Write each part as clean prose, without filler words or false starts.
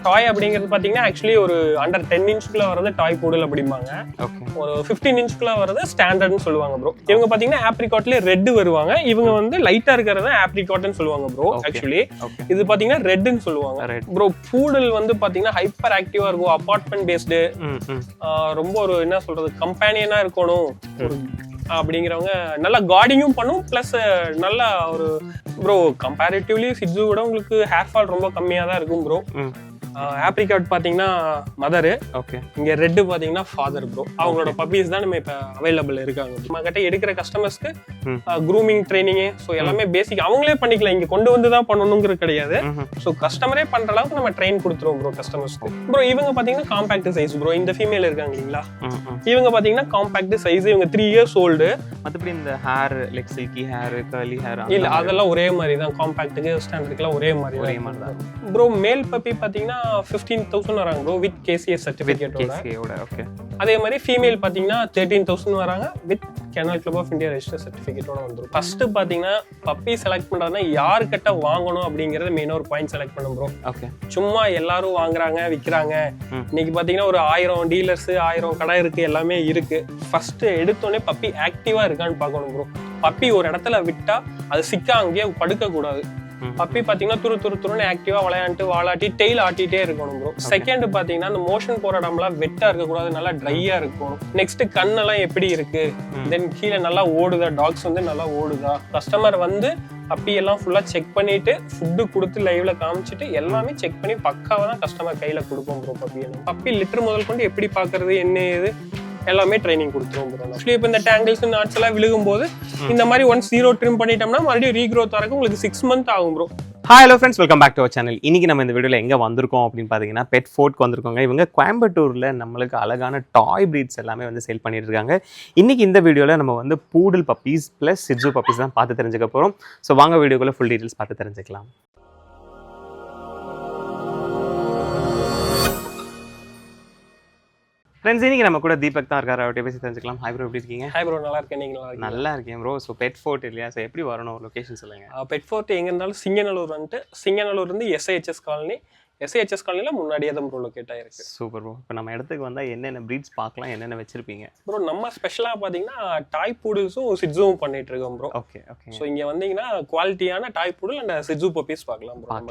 டாய் அப்படிங்கிறது பாத்தீங்கன்னா ஆக்சுவலி ஒரு அண்டர் 10 இன்ச்சுக்குள்ள வரது டாய் பூடல் அப்படிம்பாங்க. ஒரு 15 இன்ச்சுக்குள்ள வரது ஸ்டாண்டர்ட்னு சொல்லுவாங்க ப்ரோ. இவங்க பாத்தீங்கன்னா ஆப்ரிகாட்லயே ரெட் வருவாங்க. இவங்க வந்து லைட்டா இருக்கிறத ஆப்ரிகாட்னு சொல்லுவாங்க ப்ரோ. ஆக்சுவலி இது பாத்தீங்கன்னா ரெட்னு சொல்லுவாங்க ப்ரோ. பூடல் வந்து பாத்தீங்கன்னா ஹைப்பர் ஆக்டிவா இருக்கும், அபார்ட்மெண்ட் பேஸ்டு, ரொம்ப ஒரு என்ன சொல்றது கம்பேனியனா இருக்கணும் அப்படிங்கிறவங்க நல்லா கார்டிங்கும் பண்ணும். பிளஸ் நல்லா ஒரு ப்ரோ கம்பேரிட்டிவ்லி சிட்ஸு விட உங்களுக்கு ஹேர் ஃபால் ரொம்ப கம்மியா தான் இருக்கும் ப்ரோ. ஆப்ரிகாட் பாத்தீங்கன்னா மதரு, இங்க ரெட் பாத்தீங்கன்னா ஃபாதர் ப்ரோ. அவங்களோட பப்பீஸ் தான் நம்ம இப்ப அவைலபிள் இருக்காங்க. நம்ம கிட்ட எடுக்கிற கஸ்டமர்ஸ்க்கு க்ரூமிங் ட்ரைனிங் ஸோ எல்லாமே பேசிக் அவங்களே பண்ணிக்கலாம். இங்க கொண்டு வந்து தான் பண்ணணுங்கிறது கிடையாது. ஸோ கஸ்டமரே பண்ற அளவுக்கு நம்ம ட்ரெயின் கொடுத்துருவோம் ப்ரோ கஸ்டமர்ஸ்க்கு. ப்ரோ இவங்க பாத்தீங்கன்னா காம்பாக்ட் சைஸ் ப்ரோ. இந்த ஃபீமேல் இருக்காங்க இல்லீங்களா, இவங்க பாத்தீங்கன்னா காம்பாக்ட் சைஸ். இவங்க 3 இயர்ஸ் ஓல்டு. மத்தபடி இந்த hair like silky hair, curly hair இல்ல அதெல்லாம் ஒரே மாதிரி தான். காம்பாக்ட்டுக்கு ஸ்டாண்டர்டுக்குலாம் ஒரே மாதிரி தான் ப்ரோ. மேல் பப்பி பாத்தீங்கன்னா 15,000 வராங்க ப்ரோ வித் கேசிஎஸ் சர்டிபிகேட்டோட. ஓகே. அதே மாதிரி ஃபீமேல் பாத்தீங்கன்னா 13,000 வராங்க with kennel club of India register சர்டிபிகேட்டோட வந்துரும். ஃபர்ஸ்ட் பாத்தீங்கன்னா பப்பி செலக்ட் பண்றதுனா யார் கிட்ட வாங்கணும் அப்படிங்கறது மெயினா ஒரு பாயிண்ட் செலக்ட் பண்ணும் ப்ரோ. ஓகே. சும்மா எல்லாரும் வாங்குறாங்க விக்கிறாங்க. இன்னைக்கு பாத்தீங்கன்னா ஒரு 1000 டீலர்ஸ் 1000 கடை இருக்கு, எல்லாமே இருக்கு. ஃபர்ஸ்ட் எடுத்தோடனே பப்பி ஆக்டிவா இருக்கான்னு பார்க்கணும் ப்ரோ. பப்பி ஒரு இடத்துல விட்டா அது சிக்கா அங்கேயே படுக்க கூடாது. பப்பி பாத்தீங்கன்னா துருன்னு ஆக்டிவா விளையாண்டு வாலாட்டி டெய்ல் ஆட்டிட்டே இருக்கணும் ப்ரோ. செகண்ட் பாத்தீங்கன்னா அந்த மோஷன் போற இடம்லாம் வெட்டா இருக்க கூடாது, நல்லா ட்ரையா இருக்கணும். நெக்ஸ்ட் கண்ணெல்லாம் எப்படி இருக்கு, தென் கீழே நல்லா ஓடுதா, டாக்ஸ் வந்து நல்லா ஓடுதா. கஸ்டமர் வந்து பப்பி எல்லாம் ஃபுல்லா செக் பண்ணிட்டு ஃபுட்டு கொடுத்து லைவ்ல காமிச்சிட்டு எல்லாமே செக் பண்ணி பக்காவா தான் கஸ்டமர் கையில கொடுப்போம் ப்ரோ. பப்பி லிட்டர் முதல் கொண்டு எப்படி பாக்குறது என்ன ஏது எல்லாமே ட்ரைனிங் கொடுத்துருவோம் ப்ரோ. ஆக்சுவலி இப்போ இந்த டேங்கிள்ஸ் நாட்ஸ் எல்லாம் விழுகும் போது இந்த மாதிரி ஒன்ஸ் ஜீரோ ட்ரிம் பண்ணிட்டோம்னா மறுபடியும் ரீக்ரோத் வரக்கு உங்களுக்கு 6 months ஆகும் bro. Hi hello friends, welcome back to our channel. இன்னைக்கு நம்ம இந்த வீடியோவில் எங்கே வந்திருக்கோம் அப்படின்னு பார்த்தீங்கன்னா பெட் ஃபோர்ட்க்கு வந்திருக்கோங்க. இவங்க கோயம்புத்தூரில் நம்மளுக்கு அழகான டாய் ப்ரீட்ஸ் எல்லாமே வந்து சேல் பண்ணிட்டு இருக்காங்க. இன்னைக்கு இந்த வீடியோவில் நம்ம வந்து poodle puppies plus shih tzu puppies தான் பார்த்து தெரிஞ்சுக்க போகிறோம். ஸோ வாங்க வீடியோக்குள்ள ஃபுல் டீட்டெயில்ஸ் பார்த்து தெரிஞ்சுக்கலாம். ஃப்ரெண்ட்ஸ், இன்னைக்கு நம்ம கூட தீபக் தான் இருக்காரு. அவர்கிட்ட பேசி தெரிஞ்சுக்கலாம். ஹாய் ப்ரோ, எப்படி இருக்கீங்க? ஹாய் ப்ரோ, நல்லா இருக்கேன். நீங்க நல்லா இருக்கேன் ப்ரோ. ஸோ பெட் ஃபோர்ட் இல்லையா, ஸோ எப்படி வரணும், லொகேஷன் சொல்லுங்க. பெட் ஃபோர்ட் எங்க இருந்தாலும் சிங்கநல்லூர் வந்துட்டு, சிங்கநல்லூர் இருந்து எஸ்ஐஹெச்எஸ் காலனி, எஸ்ஐஹெச்எஸ் காலனில முன்னாடியே தான் ப்ரோ லொகேட் ஆயிருக்கு. Super bro. இப்போ நம்ம இடத்துக்கு வந்தால் என்னென்ன ப்ரீட்ஸ் பார்க்கலாம், என்னென்ன வச்சிருப்பீங்க ப்ரோ? நம்ம ஸ்பெஷலாக பார்த்தீங்கன்னா டாய் பூடில்ஸும் சிட்ஸும் பண்ணிட்டு இருக்கோம் ப்ரோ. Okay okay. ஸோ இங்கே வந்தீங்கன்னா குவாலிட்டியான டாய் பூடில் அண்ட் சிட்ஸு பப்பீஸ் பார்க்கலாம் ப்ரோ.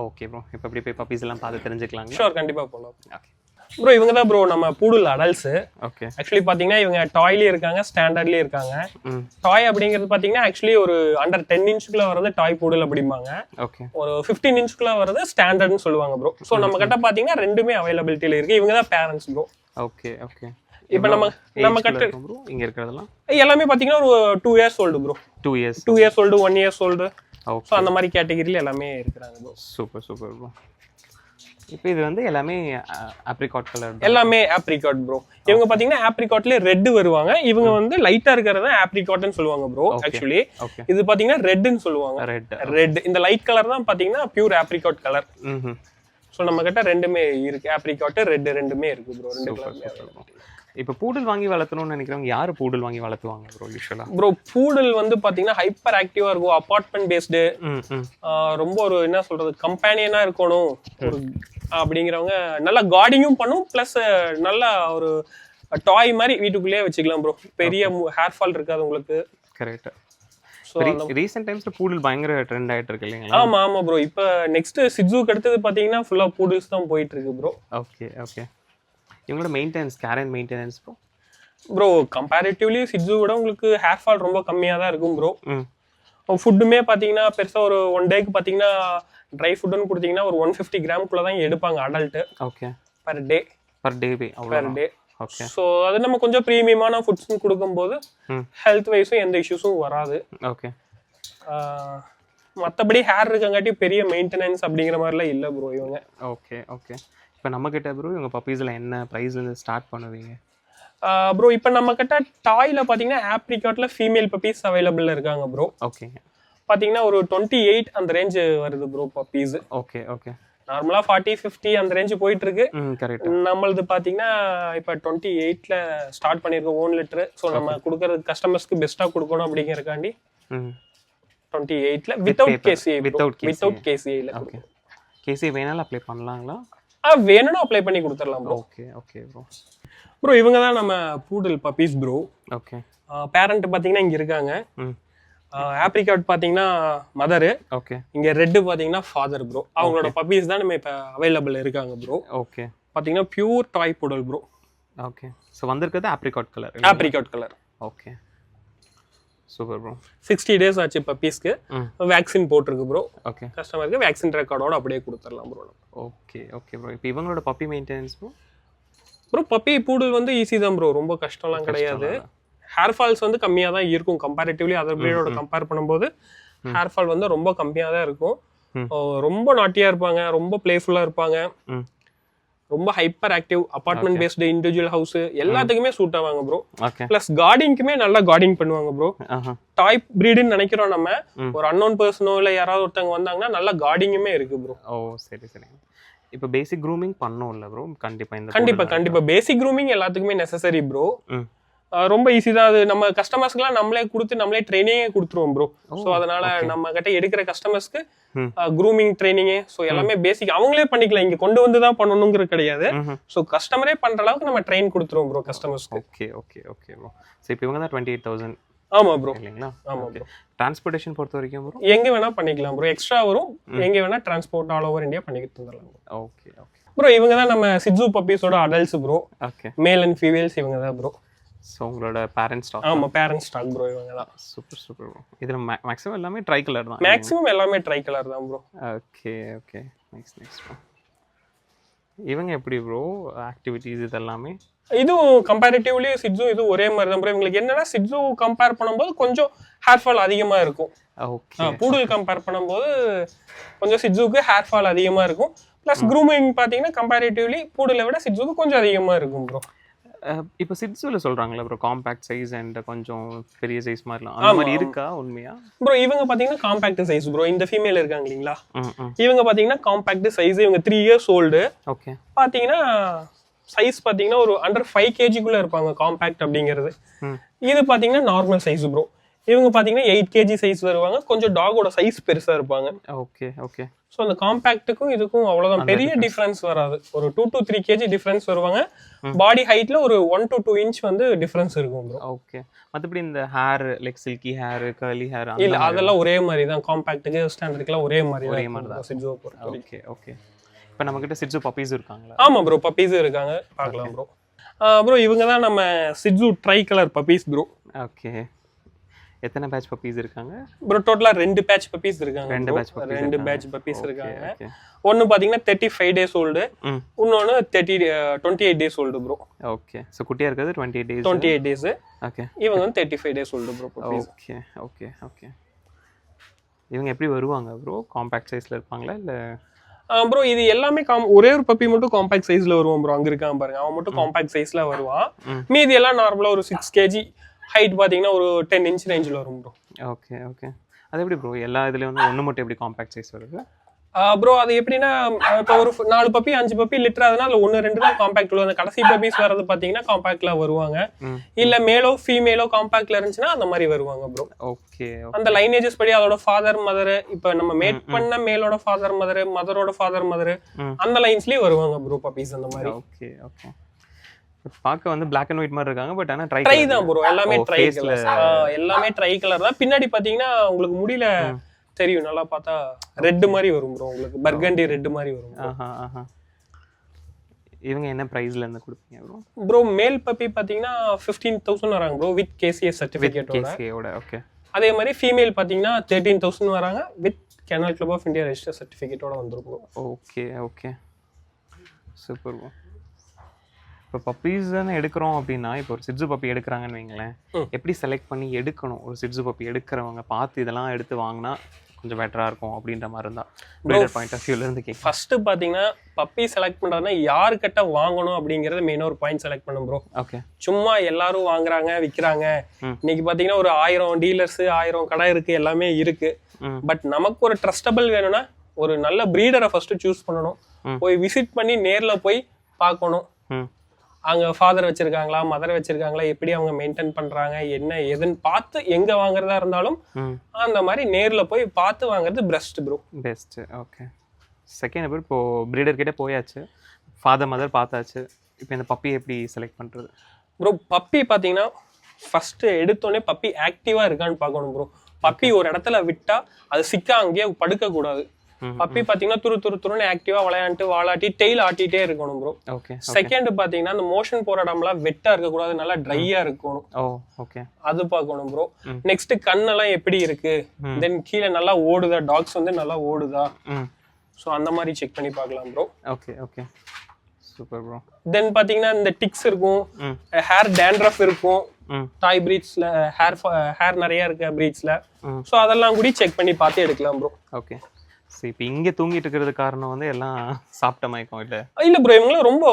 Okay bro. இப்போ எப்படி போய் பப்பீஸ் எல்லாம் பார்த்து தெரிஞ்சுக்கலாம்? ஷோர், கண்டிப்பாக போகலாம். ஓகே ப்ரோ, இவங்க தான் ப்ரோ நம்ம பூடல் அடல்ட்ஸ். ஓகே. ஆக்சுவலி பாத்தீங்கன்னா இவங்க டாய்லயே இருக்காங்க, ஸ்டாண்டர்ட்லயே இருக்காங்க. டாய் அப்படிங்கிறது பாத்தீங்கன்னா ஆக்சுவலி ஒரு அண்டர் 10 இன்ச்சுக்குள்ள வரது டாய் பூடல் அப்படிம்பாங்க. ஓகே. ஒரு 15 இன்ச்சுக்குள்ள வரது ஸ்டாண்டர்ட்னு சொல்லுவாங்க ப்ரோ. ஸோ நம்ம கிட்ட பாத்தீங்கன்னா ரெண்டுமே அவைலபிலிட்டியில இருக்கு. இவங்க தான் பேரண்ட்ஸ் ப்ரோ. Okay okay. இப்போ நம்ம கிட்ட இங்க இருக்கிறதெல்லாம் எல்லாமே பாத்தீங்கன்னா ஒரு 2 years old bro. 2 years, 2 years old, 1 years old. So அந்த மாதிரி கேட்டகரியில எல்லாமே இருக்கிறாங்க ப்ரோ. Super super bro. இப்போ இது வந்து எல்லாமே ஆப்ரிகாட் கலர், எல்லாமே ஆப்ரிகாட் ப்ரோ. இவங்க பாத்தீங்கன்னா ஆப்ரிகாட்லயே ரெட் வருவாங்க. இவங்க வந்து லைட்டா இருக்கிறத ஆப்ரிகாட்னு சொல்லுவாங்க ப்ரோ. ஆக்சுவலி இது பாத்தீங்கன்னா ரெட்னு சொல்லுவாங்க. ரெட் இந்த லைட் கலர் தான் பாத்தீங்கன்னா பியூர் ஆப்ரிகாட் கலர். ஸோ நம்ம கிட்ட ரெண்டுமே இருக்கு, ஆப்ரிகாட் ரெட் ரெண்டுமே இருக்கு ப்ரோ. ரெண்டு கலர். இப்போ பூடல் வாங்கி வளர்த்தணும்னு நினைக்கிறவங்க யாரு பூடல் வாங்கி வளர்த்துவாங்க ப்ரோ யூஷுவலா? ப்ரோ பூடல் வந்து பாத்தீங்கன்னா ஹைப்பர் ஆக்டிவா இருக்கும், அபார்ட்மெண்ட் பேஸ்டு, ரொம்ப ஒரு என்ன சொல்றது கம்பேனியனா இருக்கணும் அப்படிங்கிறவங்க நல்லா கார்டிங்கும் பண்ணும். பிளஸ் நல்லா ஒரு டாய் மாதிரி வீட்டுக்குள்ளேயே வச்சுக்கலாம் ப்ரோ. பெரிய ஹேர் ஃபால் இருக்காது உங்களுக்கு. கரெக்ட். ரீசன்ட் டைம்ஸ்ல பூடல் பயங்கர ட்ரெண்ட் ஆயிட்டு இருக்கு இல்லைங்களா? ஆமா ஆமா ப்ரோ. இப்போ நெக்ஸ்ட் சிட்ஸுக்கு அடுத்தது பாத்தீங்கன்னா ஃபுல்லா பூடல்ஸ் தான் போயிட்டு இருக்கு ப்ரோ. Okay okay. இவங்களோட maintenance, care and maintenance bro comparatively shih tzu விட உங்களுக்கு ஹேர் ஃபால் ரொம்ப கம்மியா தான் இருக்கும் ப்ரோ. ஃபுட்டுமே பார்த்தீங்கன்னா பெருசாக ஒரு 1 டேக்கு பார்த்தீங்கன்னா ட்ரை ஃபுட்டுன்னு கொடுத்தீங்கன்னா ஒரு 150 கிராம்குள்ளே தான் எடுப்பாங்க adult. Okay. Per day. Per day. Okay. So அது நம்ம கொஞ்சம் ப்ரீமியமான ஃபுட்ஸ்னு கொடுக்கும்போது ஹெல்த் வைஸும் எந்த இஷ்யூஸும் வராது. ஓகே. மற்றபடி ஹேர் இருக்கங்காட்டி பெரிய மெயின்டெனன்ஸ் அப்படிங்கிற மாதிரிலாம் இல்லை ப்ரோ இவங்க. ஓகே. ஓகே. இப்போ நம்மக்கிட்ட ப்ரோ இவங்க பப்பீஸில் என்ன ப்ரைஸ்லேருந்து ஸ்டார்ட் பண்ணுவீங்க? ப்ரோ இப்போ நம்ம கிட்ட டாயில் பார்த்தீங்கன்னா ஆப்ரிகாட்டில் ஃபீமேல் பப்பீஸ் அவைலபிள் இருக்காங்க ப்ரோ. ஓகேங்க. பார்த்தீங்கன்னா ஒரு 28 அந்த ரேஞ்சு வருது ப்ரோ பப்பீஸ். ஓகே. ஓகே. நார்மலாக 40-50 அந்த ரேஞ்சு போயிட்டு இருக்கு. கரெக்ட். நம்மளது பார்த்தீங்கன்னா இப்போ 28ல ஸ்டார்ட் பண்ணியிருக்கோம் 1 லிட்டரு. ஸோ நம்ம கொடுக்கறது கஸ்டமர்ஸ்க்கு பெஸ்ட்டாக கொடுக்கணும் அப்படிங்கிறக்காண்டி 28ல வித்தவுட் கேசிஐ. வித்தவுட் கேசிஐல. ஓகே. கேசிஐ வேணாலும் அப்ளை பண்ணலாங்களா? வேணும்னா அப்ளை பண்ணி கொடுத்துடலாம் bro. Okay. Okay bro. Bro இவங்க தான் நம்ம poodle puppies bro. Okay. Parent பார்த்தீங்கன்னா இங்கே இருக்காங்க. ஆப்ரிகாட் பார்த்தீங்கன்னா மதரு. ஓகே. இங்கே ரெட்டு பார்த்தீங்கன்னா ஃபாதர் ப்ரோ. அவங்களோட பப்பீஸ் தான் நம்ம இப்போ அவைலபிள் இருக்காங்க ப்ரோ. ஓகே. பார்த்தீங்கன்னா pure toy poodle bro. Okay. So வந்திருக்கிறது apricot colour. Apricot colour. Okay. Super bro. 60 days ஆச்சு பப்பீஸ்க்கு. வேக்சின் போட்டிருக்கு ப்ரோ. ஓகே. கஸ்டமருக்கு வேக்சின் ரெக்கார்டோட அப்படியே கொடுத்துடலாம் ப்ரோ. ஓகே. Okay bro. இப்போ இவங்களோட puppy maintenance bro puppy poodle வந்து ஈஸி தான் ப்ரோ. ரொம்ப கஷ்டம்லாம் கிடையாது. ஹேர் ஃபால்ஸ் வந்து கம்மியாக தான் இருக்கும் கம்பேரிட்டிவ்லி அதர் பிரீடோட கம்பேர் பண்ணும்போது. ஹேர் ஃபால் வந்து ரொம்ப கம்மியாக தான் இருக்கும். ரொம்ப நாட்டியாக இருப்பாங்க, ரொம்ப பிளேஃபுல்லாக இருப்பாங்க, ரொம்ப hyper active. Apartment based individual house எல்லாத்துக்குமே சூட் ஆவாங்க ப்ரோ. பிளஸ் கார்டிங்க்குமே நல்லா கார்டிங் பண்ணுவாங்க ப்ரோ. டாய் பிரீடுன்னு நினைக்கிறோம் நம்ம. ஒரு அன்னோன் பர்சனோ இல்லை யாராவது ஒருத்தவங்க வந்தாங்கன்னா நல்லா கார்டிங்குமே இருக்கு ப்ரோ. ஓ சரி சரி. இப்போ பேசிக் க்ரூமிங் பண்ணோம் இல்லை ப்ரோ? கண்டிப்பாக பேசிக் க்ரூமிங் எல்லாத்துக்குமே நெசசரி ப்ரோ. ரொம்ப ஈஸி தான் அது. நம்ம கஸ்டமர்ஸ்க்குலாம் நம்மளே கொடுத்து நம்மளே ட்ரைனிங்கே கொடுத்துருவோம் ப்ரோ. ஸோ அதனால நம்ம கிட்ட எடுக்கிற கஸ்டமர்ஸ்க்கு க்ரூமிங் ட்ரைனிங்கு ஸோ எல்லாமே பேசிக் அவங்களே பண்ணிக்கலாம். இங்கே கொண்டு வந்து தான் பண்ணணுங்கிறது கிடையாது. ஸோ கஸ்டமரே பண்ணுற அளவுக்கு நம்ம ட்ரெயின் கொடுத்துருவோம் ப்ரோ கஸ்டமர்ஸ்க்கு. Okay okay okay bro. So இப்போ இவங்க தான் 28,000. ஆமா ப்ரோ. இல்லைங்களா? ஆமா ப்ரோ. டிரான்ஸ்போர்ட்டேஷன் பொறுத்த வரைக்கும் ப்ரோ எங்க வேணா பண்ணிக்கலாம் ப்ரோ. எக்ஸ்ட்ரா வரும். எங்க வேணா டிரான்ஸ்போர்ட் ஆல் ஓவர் இந்தியா பண்ணி தந்துடலாம். Okay okay bro. இவங்க தான் நம்ம சிட்சு பப்பீஸோட adults bro. Okay. Male and females இவங்க தான் ப்ரோ. ஸோ உங்களோட பேரண்ட் ஸ்டாக்? ஆமா பேரண்ட் ஸ்டாக் ப்ரோ இவங்க தான். Super super bro. இதில் மேக்ஸிமம் எல்லாமே ட்ரை கலர் தான். மேக்ஸிமம் எல்லாமே ட்ரை கலர் தான் bro. Okay okay. Next bro இவங்க எப்படி ப்ரோ ஆக்டிவிட்டீஸ் இதெல்லாமே? இதுவும் கம்பேரிட்டிவ்லி சிட்சு இது ஒரே மாதிரி தான் ப்ரோ. இவங்களுக்கு என்னன்னா சிட்சு கம்பேர் பண்ணும்போது கொஞ்சம் ஹேர் ஃபால் அதிகமாக இருக்கும். ஓகே. பூடல் கம்பேர் பண்ணும்போது கொஞ்சம் சிட்சுக்கு ஹேர் ஃபால் அதிகமாக இருக்கும். ப்ளஸ் க்ரூமிங் பார்த்தீங்கன்னா கம்பேரிட்டிவ்லி பூடலை விட சிட்சுக்கு கொஞ்சம் அதிகமாக இருக்கும் ப்ரோ. இப்போ சிட்சுவில் சொல்கிறாங்களா ப்ரோ காம்பேக்ட் சைஸ் அண்ட் கொஞ்சம் பெரிய சைஸ் மாதிரிலாம் அந்த மாதிரி இருக்கா உண்மையா ப்ரோ? இவங்க பார்த்தீங்கன்னா காம்பேக்ட் சைஸ் ப்ரோ. இந்த ஃபீமேல் இருக்காங்க இல்லைங்களா, இவங்க பார்த்தீங்கன்னா காம்பேக்ட் சைஸ். இவங்க 3 years ஓல்டு. ஓகே. பார்த்தீங்கன்னா சைஸ் பார்த்தீங்கன்னா ஒரு அண்டர் 5 kg இருப்பாங்க காம்பேக்ட் அப்படிங்கிறது. இது பார்த்தீங்கன்னா நார்மல் சைஸ் ப்ரோ. இவங்க பார்த்தீங்கன்னா 8 kg சைஸ் வருவாங்க. கொஞ்சம் டாகோட சைஸ் பெருசாக இருப்பாங்க. Okay okay. ஸோ அந்த காம்பேக்ட்டுக்கும் இதுக்கும் அவ்வளோதான் பெரிய டிஃப்ரென்ஸ் வராது. ஒரு 2 to 3 kg டிஃப்ரென்ஸ் வருவாங்க. பாடி ஹைட்ல ஒரு 1 to 2 inch வந்து டிஃப்ரென்ஸ் இருக்கும் ப்ரோ. ஓகே. மற்றபடி இந்த hair like silky hair curly hair இல்ல அதெல்லாம் ஒரே மாதிரி தான். காம்பேக்ட்டுக்கு ஸ்டாண்டர்டுக்குலாம் ஒரே மாதிரி தான் சிட்சு. Okay okay. இப்போ நம்ம கிட்ட சிட்சு பப்பீஸ் இருக்காங்களா? ஆமா ப்ரோ பப்பீஸ் இருக்காங்க. பார்க்கலாம் ப்ரோ. ப்ரோ இவங்க தான் நம்ம Shih Tzu try colour puppies bro. Okay. எத்தனை பேட்ச் பப்பீஸ் இருக்காங்க ப்ரோ? டோட்டலா 2 பேட்ச் பப்பீஸ் இருக்காங்க. 2 பேட்ச் பப்பீஸ் இருக்காங்க. ஒன்னு பாத்தீங்கன்னா 35 days ஓல்டு, இன்னொன்னு 28 days old bro. Okay. So குட்டியா இருக்குது 28 days. ஓகே. இவங்க வந்து 35 days old bro puppies. Okay okay okay. இவங்க எப்படி வருவாங்க ப்ரோ? காம்பாக்ட் சைஸ்ல இருப்பாங்களா இல்ல? ப்ரோ இது எல்லாமே ஒரே ஒரு பப்பி மட்டும் காம்பாக்ட் சைஸ்ல வருவான் ப்ரோ. அங்க இருக்கான் பாருங்க, அவன் மட்டும் காம்பாக்ட் சைஸ்ல வருவான். மீதி எல்லாம் நார்மலா ஒரு 6 kg, ஹைட் பாத்தீங்கன்னா ஒரு 10 inch ரேஞ்சில் வரும் ப்ரோ. Okay okay. அது எப்படி ப்ரோ எல்லா இதுலயும் வந்து ஒன்று மட்டும் எப்படி காம்பாக்ட் சைஸ் வருது ப்ரோ? அது எப்படின்னா இப்போ ஒரு 4 பப்பி 5 பப்பி லிட்டர் ஆகுதுன்னா அதில் 1-2 தான் காம்பாக்ட் உள்ள. அந்த கடைசி பப்பீஸ் வர்றது பார்த்தீங்கன்னா காம்பாக்ட்ல வருவாங்க. இல்ல மேலோ ஃபீமேலோ காம்பாக்ட்ல இருந்துச்சுன்னா அந்த மாதிரி வருவாங்க ப்ரோ. ஓகே. அந்த லைனேஜஸ் படி அதோட ஃபாதர் மதர், இப்போ நம்ம மேட் பண்ண மேலோட ஃபாதர் மதர், மதரோட ஃபாதர் மதர், அந்த லைன்ஸ்லயே வருவாங்க ப்ரோ பப்பீஸ் அந்த மாதிரி. Okay okay. பார்க்க வந்து Black and white மாதிரி இருக்காங்க. பட் ஆனா ட்ரை தான் ப்ரோ. எல்லாமே ட்ரை கலர். எல்லாமே ட்ரை கலர் தான். பின்னாடி பாத்தீங்கன்னா உங்களுக்கு முடியல தெரியும், நல்லா பார்த்தா ரெட் மாதிரி வரும் ப்ரோ. உங்களுக்கு பர்கண்டி ரெட் மாதிரி வரும். இவங்க என்ன பிரைஸ்ல இருந்து கொடுப்பீங்க ப்ரோ? ப்ரோ மேல் பப்பி பாத்தீங்கன்னா 15,000 வராங்க ப்ரோ வித் KCA சர்டிபிகேட்டோட. KCA ஓட. ஓகே. அதே மாதிரி ஃபீமேல் பார்த்தீங்கன்னா 13,000 வராங்க with kennel club of India register சர்டிஃபிகேட்டோட வந்துருக்கும். Okay okay super bro. இப்போ பப்பீஸ் தானே எடுக்கிறோம் அப்படின்னா, இப்போ ஒரு சிட்ஸு பப்பி எடுக்கிறாங்கன்னு வைங்களேன், எப்படி செலக்ட் பண்ணி எடுக்கணும்? ஒரு சிட்ஸு பப்பி எடுக்கிறவங்க பார்த்து இதெல்லாம் எடுத்து வாங்கினா கொஞ்சம் பெட்டராக இருக்கும் அப்படின்ற மாதிரி இருந்தால் ப்ரீடர் பாயிண்ட் ஆஃப் வியூலேருந்து கேட்க. ஃபர்ஸ்ட் பார்த்தீங்கன்னா பப்பி செலக்ட் பண்ணுறதுனா யாருக்கிட்ட வாங்கணும் அப்படிங்கிறது மெயினாக ஒரு பாயிண்ட் செலக்ட் பண்ணும் ப்ரோ. ஓகே. சும்மா எல்லாரும் வாங்குறாங்க விற்கிறாங்க. இன்னைக்கு பார்த்தீங்கன்னா ஒரு 1000 டீலர்ஸ் 1000 கடை இருக்கு, எல்லாமே இருக்கு. பட் நமக்கு ஒரு ட்ரஸ்டபிள் வேணும்னா ஒரு நல்ல ப்ரீடரை ஃபர்ஸ்ட் சூஸ் பண்ணணும். போய் விசிட் பண்ணி நேரில் போய் பார்க்கணும். அங்கே ஃபாதர் வச்சிருக்காங்களா மதர் வச்சிருக்காங்களா, எப்படி அவங்க மெயின்டைன் பண்றாங்க, என்ன எதுன்னு பார்த்து எங்க வாங்குறதா இருந்தாலும் அந்த மாதிரி நேர்ல போய் பார்த்து வாங்குறது best bro. Best. Okay. Second இப்போ ப்ரீடர் கிட்ட போயாச்சு, ஃபாதர் மதர் பார்த்தாச்சு, இப்போ இந்த பப்பி எப்படி செலக்ட் பண்றது ப்ரோ? பப்பி பார்த்தீங்கன்னா ஃபர்ஸ்ட் எடுத்தோடனே பப்பி ஆக்டிவா இருக்கான்னு பார்க்கணும் ப்ரோ. பப்பி ஒரு இடத்துல விட்டா அது சிக்கா அங்கேயே படுக்க கூடாது. பப்பி பாத்தீங்கன்னா துருன்னு ஆக்டிவா விளையாண்டு வாலாட்டி டெய்ல் ஆட்டிட்டே இருக்கணும் ப்ரோ. செகண்ட் பாத்தீங்கன்னா அந்த மோஷன் போற இடம்லாம் வெட்டா இருக்க கூடாது, நல்லா ட்ரையா இருக்கணும். அது பார்க்கணும் ப்ரோ. நெக்ஸ்ட் கண்ணெல்லாம் எப்படி இருக்கு, தென் கீழே நல்லா ஓடுதா, டாக்ஸ் வந்து நல்லா ஓடுதா, சோ அந்த மாதிரி செக் பண்ணி பார்க்கலாம் bro. Okay okay super bro. Then பாத்தீங்கன்னா இந்த டிக்ஸ் இருக்கும், ஹேர் டேண்ட்ரஃப் இருக்கும் டாய் பிரீட்ஸ்ல, ஹேர் நிறைய இருக்க பிரீட்ஸ்ல, சோ அதெல்லாம் கூட செக் பண்ணி பார்த்து எடுக்கலாம் ப்ரோ. ஓகே. இப்போ இங்கே தூங்கிட்டு இருக்கிறது காரணம் வந்து எல்லாம் சாப்பிட்ட மயக்கம் இல்ல ப்ரோ, இவங்களும் ரொம்ப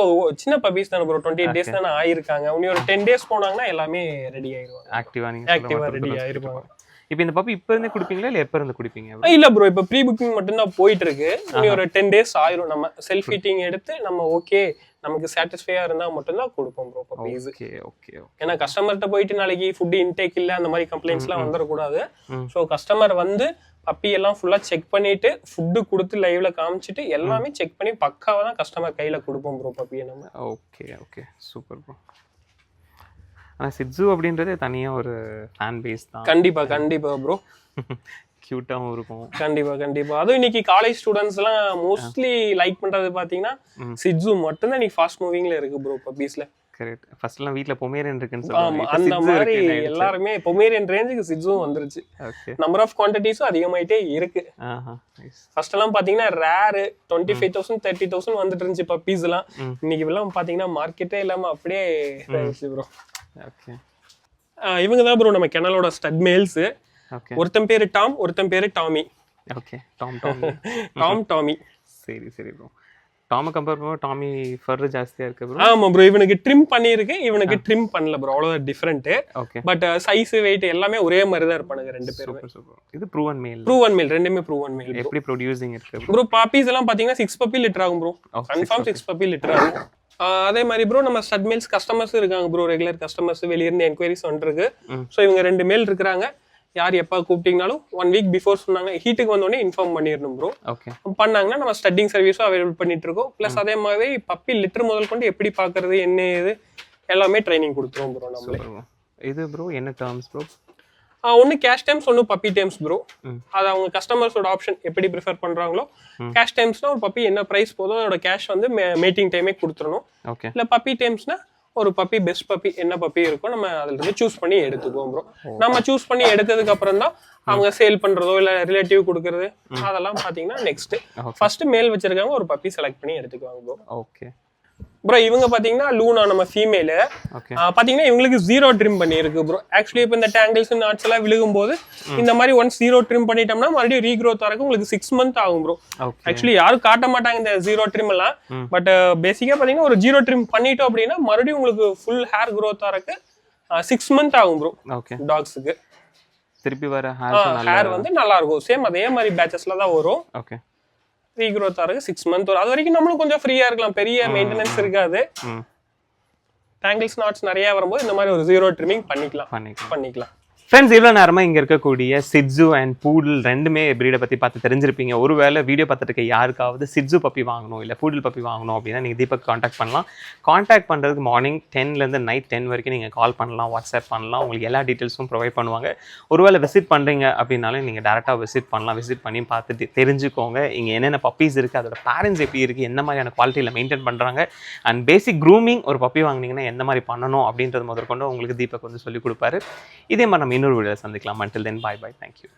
சின்ன பப்பீஸ் தானே ப்ரோ, 28 days தானே ஆயிருக்காங்க. இன்னும் ஒரு 10 days போனாங்கன்னா எல்லாமே ரெடி ஆயிருவாங்க, ஆக்டிவா ரெடி ஆயிருவாங்க. இப்போ இந்த பப்பி இப்போ இருந்தே குடிப்பீங்களா இல்ல எப்ப இருந்து குடிப்பீங்க? இல்ல ப்ரோ, இப்போ ப்ரீ புக்கிங் மட்டும் தான் போயிட்டு இருக்கு. இன்னும் ஒரு 10 days ஆயிரும். நம்ம செல்ஃப் ஃபீட்டிங் எடுத்து நம்ம ஓகே நமக்கு சாட்டிஸ்ஃபையா இருந்தா மட்டும் தான் கொடுப்போம் ப்ரோ பப்பீஸ். Okay okay. ஏன்னா கஸ்டமர்கிட்ட போயிட்டு நாளைக்கு ஃபுட் இன்டேக் இல்ல அந்த மாதிரி கம்ப்ளைண்ட்ஸ்லாம் வந்துடக்கூடாது. ஸோ கஸ்டமர் வந்து பப்பி எல்லாம் ஃபுல்லா செக் பண்ணிட்டு ஃபுட்டு கொடுத்து லைவ்ல காமிச்சிட்டு எல்லாமே செக் பண்ணி பக்காவா தான் கஸ்டமர் கையில கொடுப்போம் ப்ரோ பப்பியை நம்ம. Okay okay super bro. ஆனா சிட்ஸு அப்படின்றது தனியா ஒரு ஃபேன் பேஸ் தான். கண்டிப்பா கண்டிப்பா ப்ரோ. கியூட்டாவும் இருக்கும். கண்டிப்பா கண்டிப்பா. அதுவும் இன்னைக்கு காலேஜ் ஸ்டூடெண்ட்ஸ் எல்லாம் மோஸ்ட்லி லைக் பண்றது பாத்தீங்கன்னா சிட்ஸு மட்டும் தான் இன்னைக்கு ஃபாஸ்ட் மூவிங்ல இருக்கு ப்ரோ பப்பீஸ்ல. கரெக்ட். ஃபர்ஸ்ட் எல்லாம் வீட்ல பொமேரியன் இருக்குன்னு சொல்றாங்க. ஆமா, அந்த மாதிரி எல்லாரும் பொமேரியன் ரேஞ்சுக்கு சிட்ஸும் வந்துருச்சு. ஓகே. நம்பர் ஆஃப் குவான்டிட்டிஸும் அதிகமாயிட்டே இருக்கு. ஃபர்ஸ்ட் எல்லாம் பாத்தீங்கன்னா ரேர் 25,000 30,000 வந்துட்டு இருந்துச்சு பப்பீஸ் எல்லாம். இன்னைக்கு எல்லாம் பாத்தீங்கன்னா மார்க்கெட்டே இல்லாம அப்படியே ஆயிடுச்சு ப்ரோ. ஓகே. இவங்க தான் ப்ரோ நம்ம கெனலோட ஸ்டட் மேல்ஸ். ஓகே. ஒருத்தன் பேரு டாம், ஒருத்தன் பேரு டாமி. ஓகே. டாமி. டாமி. சரி சரி ப்ரோ. டாம் கம்பேர் பண்ணும்போது டாமி ஃபர் ஜாஸ்தியா இருக்கு ப்ரோ. ஆமா ப்ரோ, இவனுக்கு ட்ரிம் பண்ணிருக்கு, இவனுக்கு ட்ரிம் பண்ணல ப்ரோ, அவ்வளவு different. Okay. But size weight எல்லாமே ஒரே மாதிரி தான் இருப்பானுங்க ரெண்டு பேரும். இது ப்ரூவன் மேல். ப்ரூவன் மேல், ரெண்டுமே ப்ரூவன் மேல். எப்படி ப்ரொடியூசிங் இருக்கு ப்ரோ? பாப்பீஸ் எல்லாம் பாத்தீங்கன்னா 6 puppy லிட்டர் ஆகும் ப்ரோ. கன்ஃபார்ம் 6 puppy லிட்டர் ஆகும். அதே மாதிரி ப்ரோ நம்ம ஸ்டட் மேல்ஸ் கஸ்டமர்ஸ் இருக்காங்க ப்ரோ, ரெகுலர் கஸ்டமர்ஸ் வெளிய இருந்து என்கொயரிஸ் வந்துருக்கு. சோ இவங்க 2 மேல் இருக்காங்க. யார் எப்போ கூப்பிட்டீங்கனாலும் 1 week பிஃபோர் சொன்னாங்க, ஹீட்டுக்கு வந்தோடனே இன்ஃபார்ம் பண்ணிடணும் ப்ரோ. ஓகே. பண்ணாங்கன்னா நம்ம ஸ்டட்டிங் சர்வீஸும் அவைலபிள் பண்ணிட்டு இருக்கோம். ப்ளஸ் அதே மாதிரி பப்பி லிட்டர் முதல் கொண்டு எப்படி பார்க்கறது என்ன ஏது எல்லாமே ட்ரைனிங் கொடுத்துருவோம் ப்ரோ நம்மளே. இது ப்ரோ என்ன டேர்ம்ஸ் ப்ரோ? ஒன்று கேஷ் டைம்ஸ், ஒன்று பப்பி டைம்ஸ் ப்ரோ. அது அவங்க கஸ்டமர்ஸோட ஆப்ஷன் எப்படி ப்ரிஃபர் பண்றாங்களோ. கேஷ் டைம்ஸ்னா ஒரு பப்பி என்ன ப்ரைஸ் போதும் அதோட கேஷ் வந்து மீட்டிங் டைமே கொடுத்துடணும். ஓகே. இல்லை பப்பி டைம்ஸ்னா ஒரு பப்பி பெஸ்ட் பப்பி என்ன பப்பி இருக்கோ நம்ம அதுல இருந்து சூஸ் பண்ணி எடுத்துக்குவோம் ப்ரோ. நம்ம சூஸ் பண்ணி எடுத்ததுக்கு அப்புறம் தான் அவங்க சேல் பண்றதோ இல்ல ரிலேட்டிவ் கொடுக்கறது அதெல்லாம் பாத்தீங்கன்னா நெக்ஸ்ட். ஃபர்ஸ்ட் மேல் வச்சிருக்காங்க ஒரு பப்பி செலக்ட் பண்ணி எடுத்துக்குவாங்க ப்ரோ. Okay bro. இவங்க பாத்தீங்கன்னா லூனா நம்ம ஃபீமேல் பாத்தீங்கன்னா இவங்களுக்கு 0 ட்ரிம் பண்ணி இருக்கு ப்ரோ. ஆக்சுவலி இப்போ இந்த டேங்கிள்ஸ் நாட்ஸ் எல்லாம் விழுகும்போது இந்த மாதிரி ஒன்ஸ் 0 ட்ரிம் பண்ணிட்டோம்னா மறுபடியும் ரீக்ரோத் ஆகிறதுக்கு உங்களுக்கு 6 months ஆகும் ப்ரோ. ஆக்சுவலி யாரும் காட்ட மாட்டாங்க இந்த 0 ட்ரிம் எல்லாம். பட் பேசிக்கா பாத்தீங்கன்னா ஒரு 0 ட்ரிம் பண்ணிட்டோம் அப்படின்னா மறுபடியும் உங்களுக்கு ஃபுல் ஹேர் க்ரோத் ஆகிறதுக்கு 6 months ஆகும் ப்ரோ. டாக்ஸுக்கு திருப்பி வர ஹேர் வந்து நல்லா இருக்கும். சேம் அதே மாதிரி பேச்சஸ்ல தான் வரும். ஓகே. ரீக்ரோத் ஆகிறதுக்கு 6 months வரும். அது வரைக்கும் நம்மளும் கொஞ்சம் ஃப்ரீயா இருக்கலாம், பெரிய மெயின்டெனன்ஸ் இருக்காது. டேங்கிள்ஸ் நாட்ஸ் நிறைய வரும்போது இந்த மாதிரி ஒரு 0 ட்ரிமிங் பண்ணிக்கலாம். ஃப்ரெண்ட்ஸ், இவ்வளோ நேரமாக இங்கே இருக்கக்கூடிய சிட்ஸு அண்ட் பூடில் ரெண்டுமே ப்ரீடை பற்றி பார்த்து தெரிஞ்சிருப்பீங்க. ஒருவேளை வீடியோ பார்த்துட்டு இருக்க யாருக்காவது சிட்ஸு பப்பி வாங்கணும் இல்லை பூடில் பப்பி வாங்கணும் அப்படின்னா நீங்கள் தீபக் காண்டாக்ட் பண்ணலாம். காண்டாக்ட் பண்ணுறதுக்கு மார்னிங் 10லேருந்து நைட் 10 வரைக்கும் நீங்கள் கால் பண்ணலாம், வாட்ஸ்அப் பண்ணலாம். உங்களுக்கு எல்லா டீட்டெயில்ஸும் ப்ரொவைட் பண்ணுவாங்க. ஒருவேளை விசிட் பண்ணுறீங்க அப்படின்னாலும் நீங்கள் டேரெக்டாக விசிட் பண்ணலாம். விசிட் பண்ணி பார்த்துட்டு தெரிஞ்சுக்கோங்க இங்கே என்னென்ன பப்பீஸ் இருக்குது, அதோட பேரண்ட்ஸ் எப்படி இருக்குது, என்ன மாதிரியான குவாலிட்டியில் மெயின்டைன் பண்ணுறாங்க, அண்ட் பேசிக் க்ரூமிங் ஒரு பப்பி வாங்கினீங்கன்னா எந்த மாதிரி பண்ணணும் அப்படின்றது முதற்கொண்டு உங்களுக்கு தீபக் வந்து சொல்லிக் கொடுப்பாரு. இதே மாதிரி நம்ம இன்னொரு வீடியோவில் சந்திக்கலாம். until then bye bye, thank you.